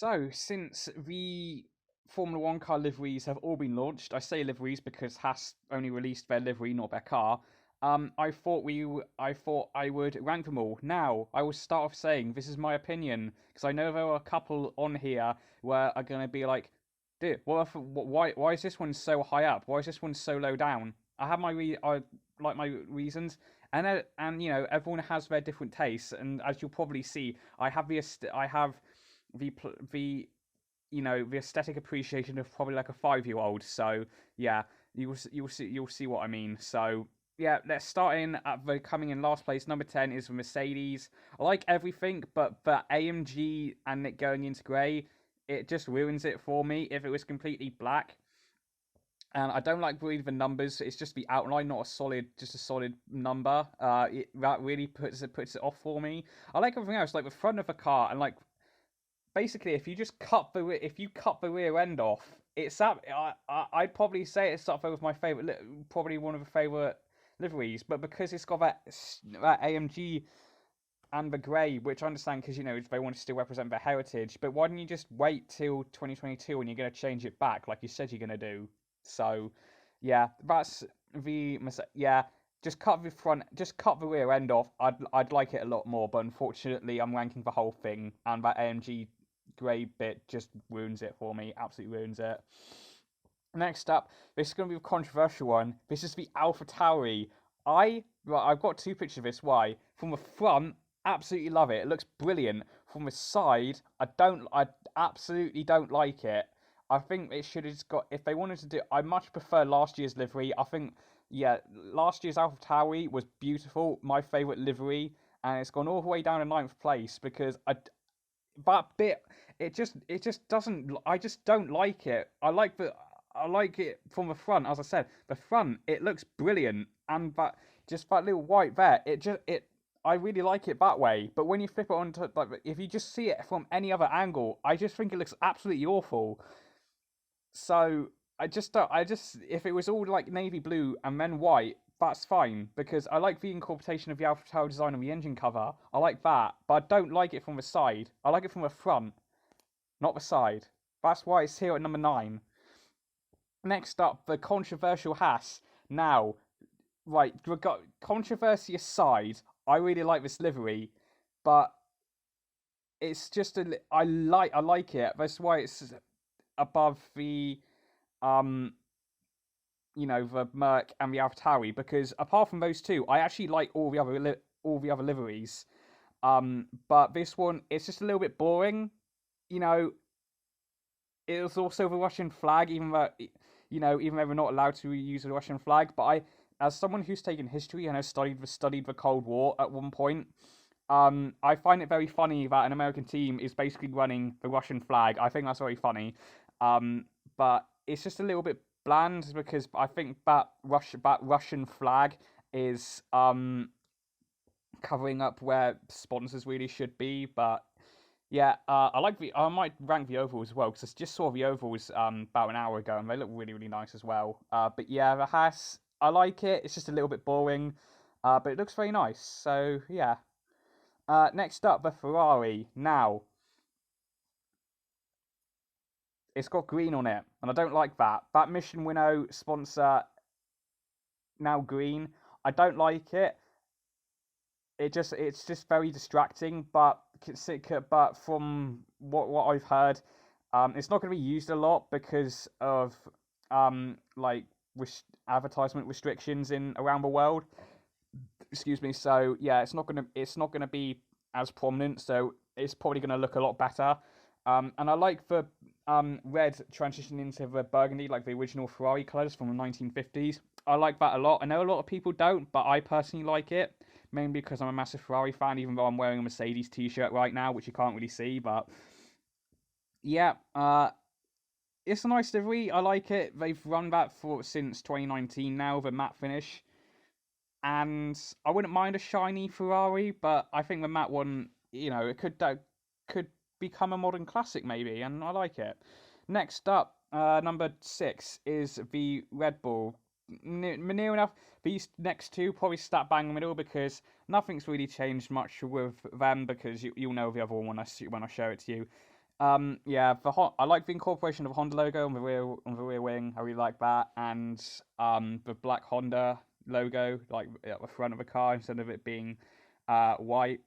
So, since the Formula One car liveries have all been launched, I say liveries because Haas only released their livery, not their car. I thought I would rank them all. Now, I will start off saying this is my opinion because I know there are a couple on here where are going to be like, dude, why is this one so high up? Why is this one so low down? I have I like my reasons, and everyone has their different tastes, and as you'll probably see, I have the the aesthetic appreciation of probably like a 5-year-old. So yeah, you'll see what I mean. So yeah, let's start in at the coming in last place. Number 10 is the Mercedes. I like everything, but the AMG and it going into grey, it just ruins it for me. If it was completely black, and I don't like really the numbers. It's just the outline, not just a solid number. That really puts it off for me. I like everything else, like the front of the car, and like basically, if you cut the rear end off, it's up. I'd probably say it's up there with my favorite, probably one of the favorite liveries. But because it's got that AMG and the grey, which I understand because they want to still represent their heritage. But why didn't you just wait till 2022 when you're going to change it back like you said you're going to do? So, yeah, that's yeah. Just cut the rear end off. I'd like it a lot more, but unfortunately, I'm ranking the whole thing, and that AMG grey bit just ruins it for me. Absolutely ruins it. Next up, this is going to be a controversial one. This is the Alpha Tauri. I've got two pictures of this. Why? From the front, absolutely love it. It looks brilliant. From the side, I absolutely don't like it. I think it should have got. If they wanted to do, I much prefer last year's livery. I think, yeah, last year's Alpha Tauri was beautiful. My favourite livery, and it's gone all the way down to ninth place because that bit it just doesn't. I just don't like it. I like it from the front. As I said, the front it looks brilliant, and that little white there, I really like it that way. But when you flip it onto, like, if you just see it from any other angle, I just think it looks absolutely awful. So I just don't. If it was all like navy blue and then white, that's fine because I like the incorporation of the Alpha Tower design on the engine cover. I like that, but I don't like it from the side. I like it from the front, not the side. That's why it's here at number 9. Next up, the controversial Haas. Now, right, controversy aside, I really like this livery, but it's just I like it. That's why it's above the um the Merc and the AlphaTauri, because apart from those two, I actually like all the other liveries. But this one, it's just a little bit boring. You know, it was also the Russian flag, even though even though we're not allowed to use the Russian flag. But as someone who's taken history and has studied the Cold War at one point, I find it very funny that an American team is basically running the Russian flag. I think that's very funny. But it's just a little bit bland because I think that Russian flag is covering up where sponsors really should be. But yeah, I might rank the overalls as well because I just saw the overalls about an hour ago and they look really really nice as well. But yeah, the Haas, I like it. It's just a little bit boring, but it looks very nice. So yeah. Next up, the Ferrari. Now, it's got green on it, and I don't like that. That Mission Winnow sponsor, now green. I don't like it. It's just very distracting. But from what I've heard, it's not going to be used a lot because of like advertisement restrictions in around the world. Excuse me. So yeah, it's not gonna be as prominent. So it's probably gonna look a lot better. And I like the red transition into the burgundy, like the original Ferrari colours from the 1950s. I like that a lot. I know a lot of people don't, but I personally like it, mainly because I'm a massive Ferrari fan, even though I'm wearing a Mercedes t-shirt right now, which you can't really see. But yeah, it's a nice livery. I like it. They've run that for since 2019 now, the matte finish. And I wouldn't mind a shiny Ferrari, but I think the matte one, it could become a modern classic maybe, and I like it. Next up, number 6 is the Red Bull. Near enough, these next two probably stat bang in the middle because nothing's really changed much with them because you'll know the other one when I show it to you. Yeah, I like the incorporation of a Honda logo on the rear wing. I really like that, and the black Honda logo like at the front of the car instead of it being white.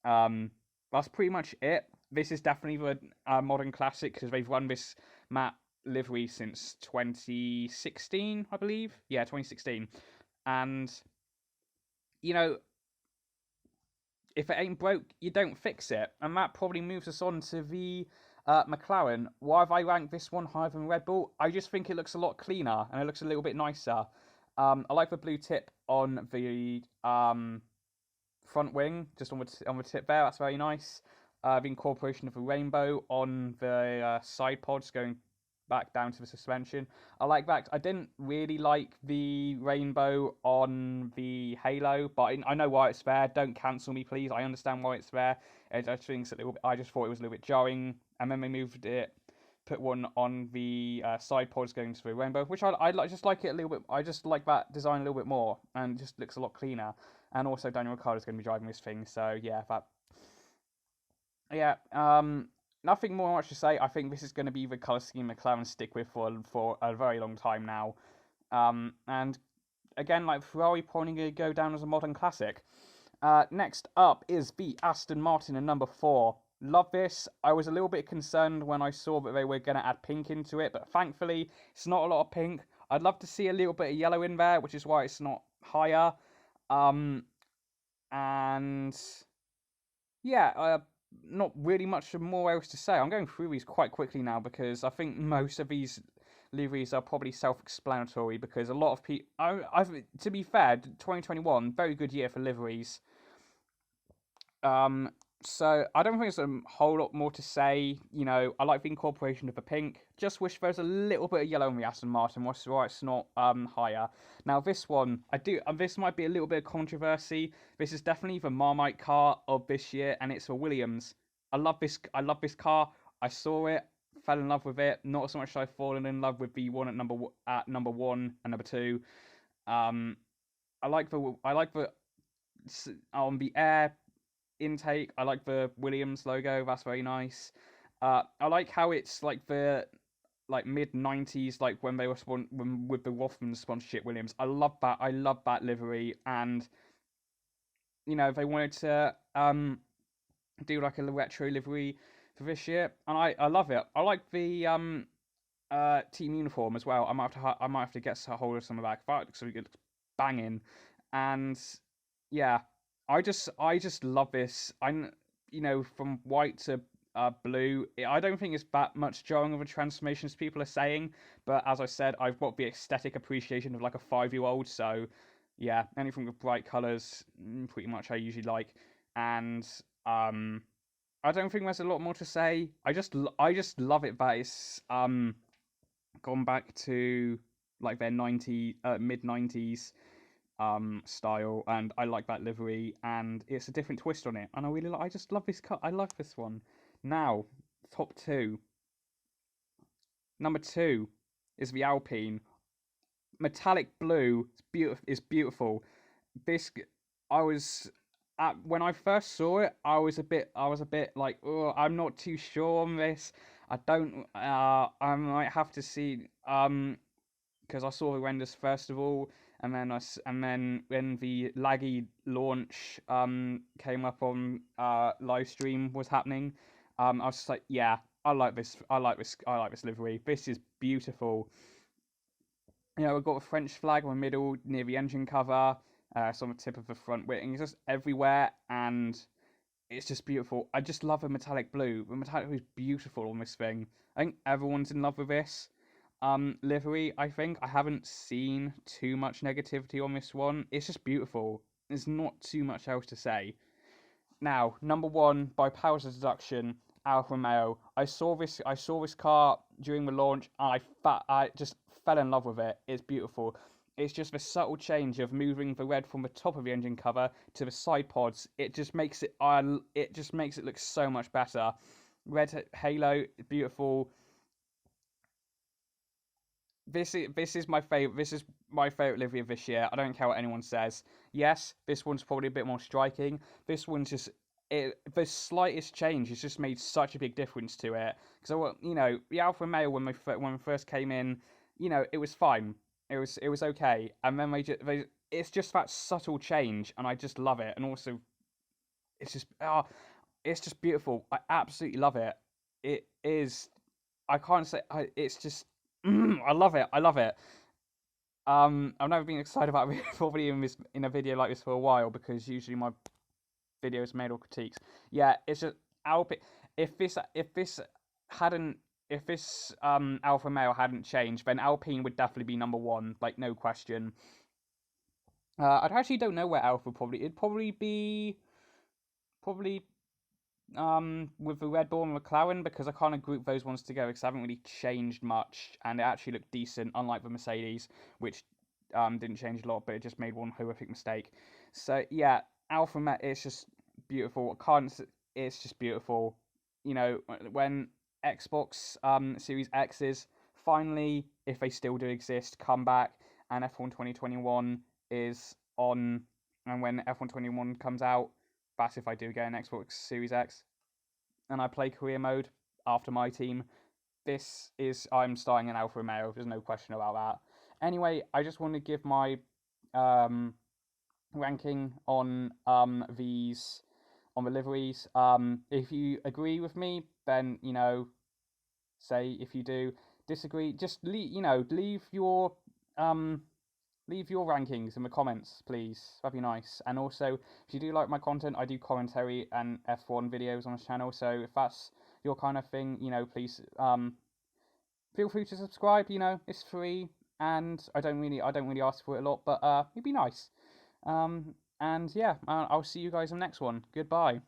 Um, that's pretty much it. This is definitely the modern classic because they've run this matte livery since 2016, I believe. Yeah, 2016, and you know if it ain't broke, you don't fix it. And that probably moves us on to the McLaren. Why have I ranked this one higher than Red Bull? I just think it looks a lot cleaner and it looks a little bit nicer. I like the blue tip on the front wing, just on the tip there. That's very nice. The incorporation of a rainbow on the side pods going back down to the suspension. I like that. I didn't really like the rainbow on the halo, but I know why it's there. Don't cancel me, please. I understand why it's there. I just thought it was a little bit jarring, and then they moved it, put one on the side pods going to the rainbow, which just like it a little bit. I just like that design a little bit more, and it just looks a lot cleaner. And also Daniel Ricciardo's going to be driving this thing, so yeah. Nothing more much to say. I think this is going to be the colour scheme McLaren stick with for a very long time now. And again, like Ferrari, probably going to go down as a modern classic. Next up is the Aston Martin in number 4. Love this. I was a little bit concerned when I saw that they were going to add pink into it, but thankfully it's not a lot of pink. I'd love to see a little bit of yellow in there, which is why it's not higher. And yeah, not really much more else to say. I'm going through these quite quickly now because I think most of these liveries are probably self-explanatory because a lot of people. To be fair, 2021 very good year for liveries. So I don't think there's a whole lot more to say. I like the incorporation of the pink. Just wish there was a little bit of yellow in the Aston Martin, which is why it's not higher. Now this one, I do. This might be a little bit of controversy. This is definitely the Marmite car of this year, and it's a Williams. I love this. I love this car. I saw it, fell in love with it. Not so much as I've fallen in love with the one at number one and number two. I like the on the air intake. I like the Williams logo. That's very nice. I like how it's like the mid '90s, like when they were with the Rothman sponsorship Williams. I love that. I love that livery, and they wanted to do like a retro livery for this year, and I love it. I like the team uniform as well. I might have to get a hold of some of that. That looks really good, banging, and yeah, I just love this. From white to blue. I don't think it's that much jarring of a transformation as people are saying, but as I said, I've got the aesthetic appreciation of like a 5-year-old. So yeah, anything with bright colours, pretty much I usually like, and I don't think there's a lot more to say. I just love it that it's gone back to like their mid 90s style, and I like that livery, and it's a different twist on it, and I just love this cut. I love this one. Now, top 2. Number 2 is the Alpine. Metallic blue. It's beautiful. This I was when I first saw it, I was a bit like, oh, I'm not too sure on this. I don't. I might have to see. Because I saw the renders first of all, and then when the laggy launch came up on live stream was happening, I was just like, yeah, I like this. I like this. I like this livery. This is beautiful. We've got a French flag in the middle near the engine cover. It's on the tip of the front wing. It's just everywhere, and it's just beautiful. I just love the metallic blue. The metallic blue is beautiful on this thing. I think everyone's in love with this livery. I think I haven't seen too much negativity on this one. It's just beautiful. There's not too much else to say. Now, number 1 by powers of deduction, Alfa Romeo. I saw this car during the launch, and I just fell in love with it. It's beautiful. It's just the subtle change of moving the red from the top of the engine cover to the side pods. It just makes it look so much better. Red halo, beautiful. This is my favorite. This is my favorite livery of this year. I don't care what anyone says. Yes, this one's probably a bit more striking. This one's just the slightest change has just made such a big difference to it. Because the Alfa Romeo when we first came in, it was fine. It was okay, and then it's just that subtle change, and I just love it. And also, it's just it's just beautiful. I absolutely love it. It is. I can't say. It's just. I love it. I love it. I've never been excited about probably in a video like this for a while, because usually my videos made or critiques. Yeah, it's just Alpine. If this hadn't if this Alfa Romeo hadn't changed, then Alpine would definitely be number one, like no question. I actually don't know where Alpha it'd probably be probably with the Red Bull and McLaren, because I kind of group those ones together because they haven't really changed much, and they actually look decent, unlike the Mercedes, which didn't change a lot, but it just made one horrific mistake. So yeah, Alpha it's just beautiful. It's just beautiful. When Xbox Series X's finally, if they still do exist, come back, and F1 2021 is on, and when F1 21 comes out, that's if I do get an Xbox Series X and I play career mode after my team. I'm starting an Alfa Romeo. There's no question about that. Anyway, I just want to give my ranking on these on the liveries. If you agree with me, then say. If you do disagree, just leave your rankings in the comments, please. That'd be nice. And also, if you do like my content, I do commentary and F1 videos on this channel. So if that's your kind of thing, please feel free to subscribe. It's free, and I don't really ask for it a lot, but it'd be nice. And yeah, I'll see you guys in the next one. Goodbye.